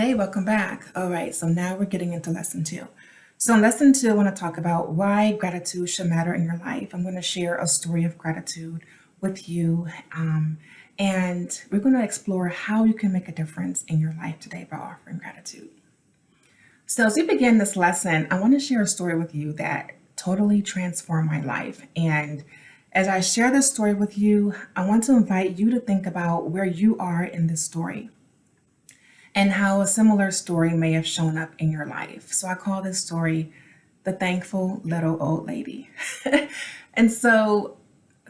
Hey, welcome back. All right, so now we're getting into lesson two. So, in lesson two, I want to talk about why gratitude should matter in your life. I'm going to share a story of gratitude with you, and we're going to explore how you can make a difference in your life today by offering gratitude. So, as we begin this lesson, I want to share a story with you that totally transformed my life. And as I share this story with you, I want to invite you to think about where you are in this story and how a similar story may have shown up in your life. So I call this story The Thankful Little Old Lady. And so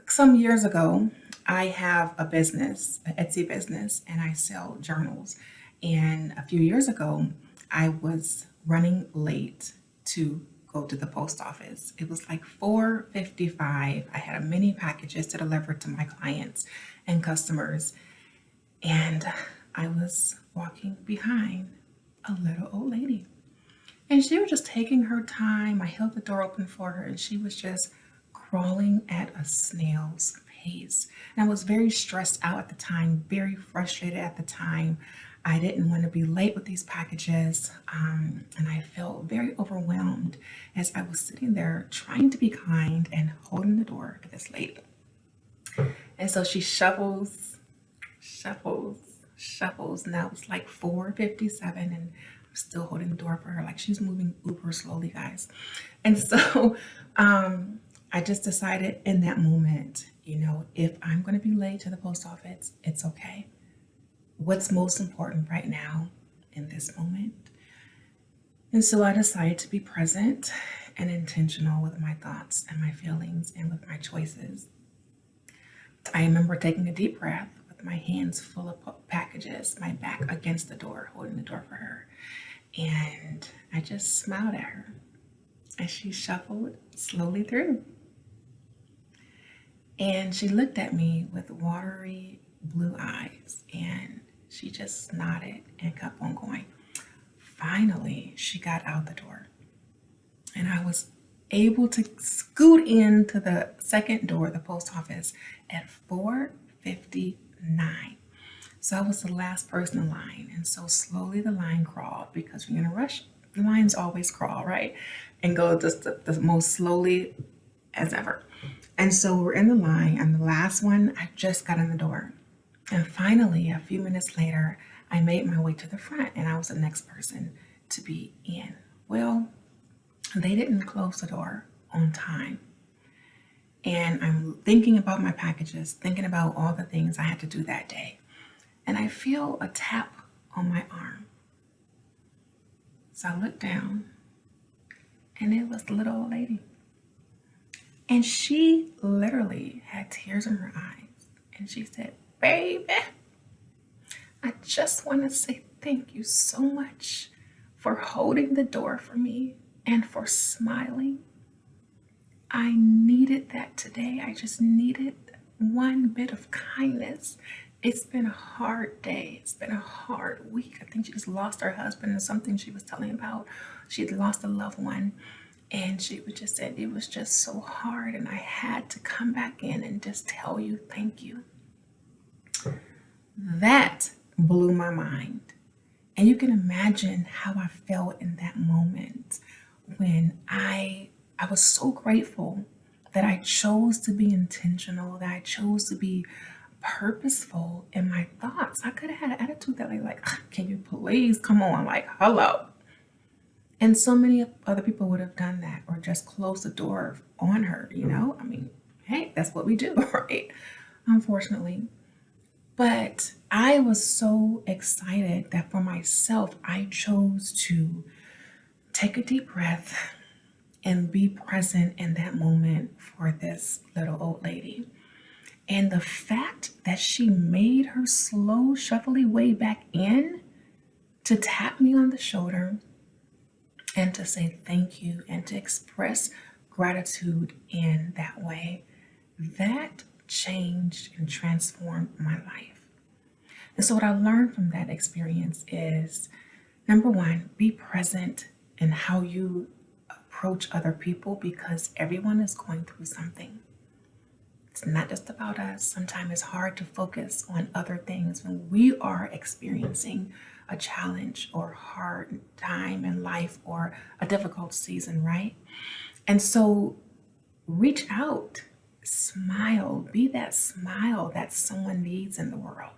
some years ago, I have a business, an Etsy business, and I sell journals. And a few years ago, I was running late to go to the post office. It was like 4:55. I had many packages to deliver to my clients and customers. And I was walking behind a little old lady. And she was just taking her time. I held the door open for her, and she was just crawling at a snail's pace. And I was very stressed out at the time, very frustrated at the time. I didn't want to be late with these packages. And I felt very overwhelmed as I was sitting there trying to be kind and holding the door to this lady. And so she shuffles, shuffles. Now it's like 4:57 and I'm still holding the door for her. Like she's moving uber slowly, guys. And so I just decided in that moment, if I'm going to be late to the post office, it's okay. What's most important right now in this moment? And so I decided to be present and intentional with my thoughts and my feelings and with my choices. I remember taking a deep breath with my hands full of packages, my back against the door, holding the door for her. And I just smiled at her as she shuffled slowly through. And she looked at me with watery blue eyes and she just nodded and kept on going. Finally, she got out the door and I was able to scoot into the second door, the post office, at 4:59. So I was the last person in line. And so slowly the line crawled because when you're in a rush, the lines always crawl, right? And go just the most slowly as ever. And so we're in the line. I'm the last one. I just got in the door. And finally, a few minutes later, I made my way to the front and I was the next person to be in. Well, they didn't close the door on time. And I'm thinking about my packages, thinking about all the things I had to do that day. And I feel a tap on my arm. So I look down and it was the little old lady. And she literally had tears in her eyes. And she said, "Baby, I just want to say thank you so much for holding the door for me and for smiling. I needed that today. I just needed one bit of kindness. It's been a hard day. It's been a hard week. I think she just lost her husband and something she was telling about. She had lost a loved one. And she would just said it was just so hard. And I had to come back in and just tell you thank you." That blew my mind. And you can imagine how I felt in that moment when I was so grateful that I chose to be intentional, that I chose to be purposeful in my thoughts. I could have had an attitude that like, can you please come on, like, hello. And so many other people would have done that or just closed the door on her, I mean, hey, that's what we do, right? Unfortunately. But I was so excited that for myself, I chose to take a deep breath and be present in that moment for this little old lady. And the fact that she made her slow, shuffly way back in to tap me on the shoulder and to say thank you and to express gratitude in that way, that changed and transformed my life. And so what I learned from that experience is, number one, be present in how you approach other people because everyone is going through something. It's not just about us. Sometimes it's hard to focus on other things when we are experiencing a challenge or hard time in life or a difficult season, right? And so reach out, smile, be that smile that someone needs in the world.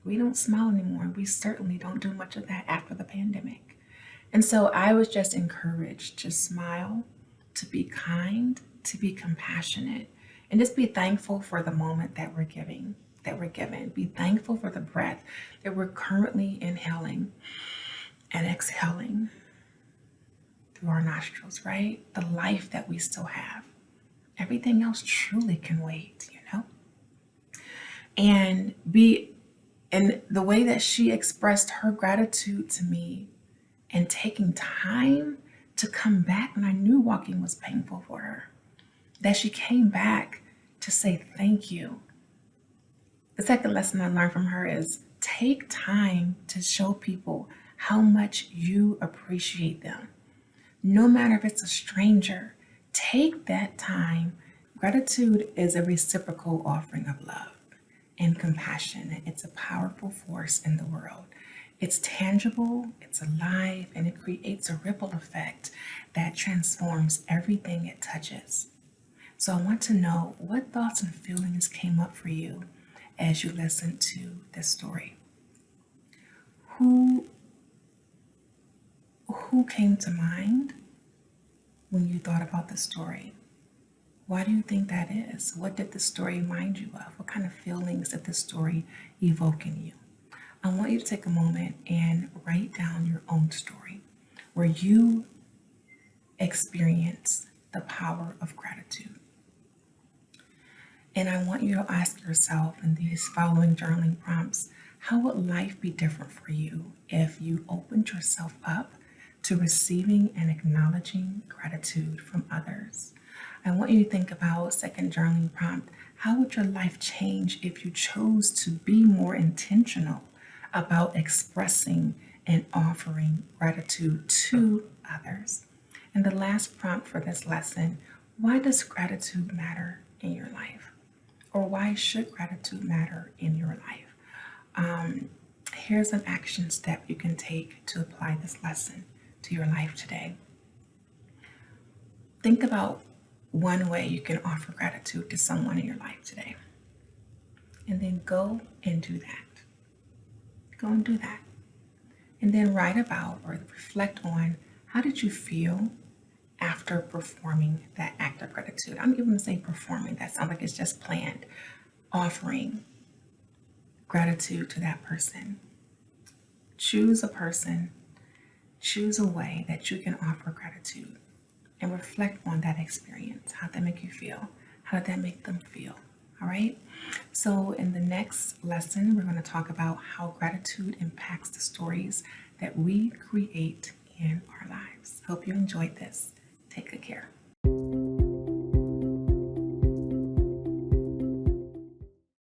We don't smile anymore. We certainly don't do much of that after the pandemic. And so I was just encouraged to smile, to be kind, to be compassionate, and just be thankful for the moment that we're given. Be thankful for the breath that we're currently inhaling and exhaling through our nostrils, right? The life that we still have. Everything else truly can wait, you know? And the way that she expressed her gratitude to me and taking time to come back when I knew walking was painful for her, that she came back to say thank you. The second lesson I learned from her is take time to show people how much you appreciate them. No matter if it's a stranger, take that time. Gratitude is a reciprocal offering of love and compassion. It's a powerful force in the world. It's tangible, it's alive, and it creates a ripple effect that transforms everything it touches. So I want to know what thoughts and feelings came up for you as you listened to this story. Who came to mind when you thought about the story? Why do you think that is? What did the story remind you of? What kind of feelings did the story evoke in you? I want you to take a moment and write down your own story where you experience the power of gratitude. And I want you to ask yourself in these following journaling prompts, how would life be different for you if you opened yourself up to receiving and acknowledging gratitude from others? I want you to think about second journaling prompt, how would your life change if you chose to be more intentional about expressing and offering gratitude to others? And the last prompt for this lesson, why does gratitude matter in your life? Or why should gratitude matter in your life? Here's an action step you can take to apply this lesson to your life today. Think about one way you can offer gratitude to someone in your life today. And then go and do that. Go and do that. And then write about or reflect on how did you feel after performing that act of gratitude. I'm even going to say performing. That sounds like it's just planned. Offering gratitude to that person. Choose a person, choose a way that you can offer gratitude and reflect on that experience. How did that make you feel? How did that make them feel? All right. So in the next lesson, we're going to talk about how gratitude impacts the stories that we create in our lives. Hope you enjoyed this. Take good care.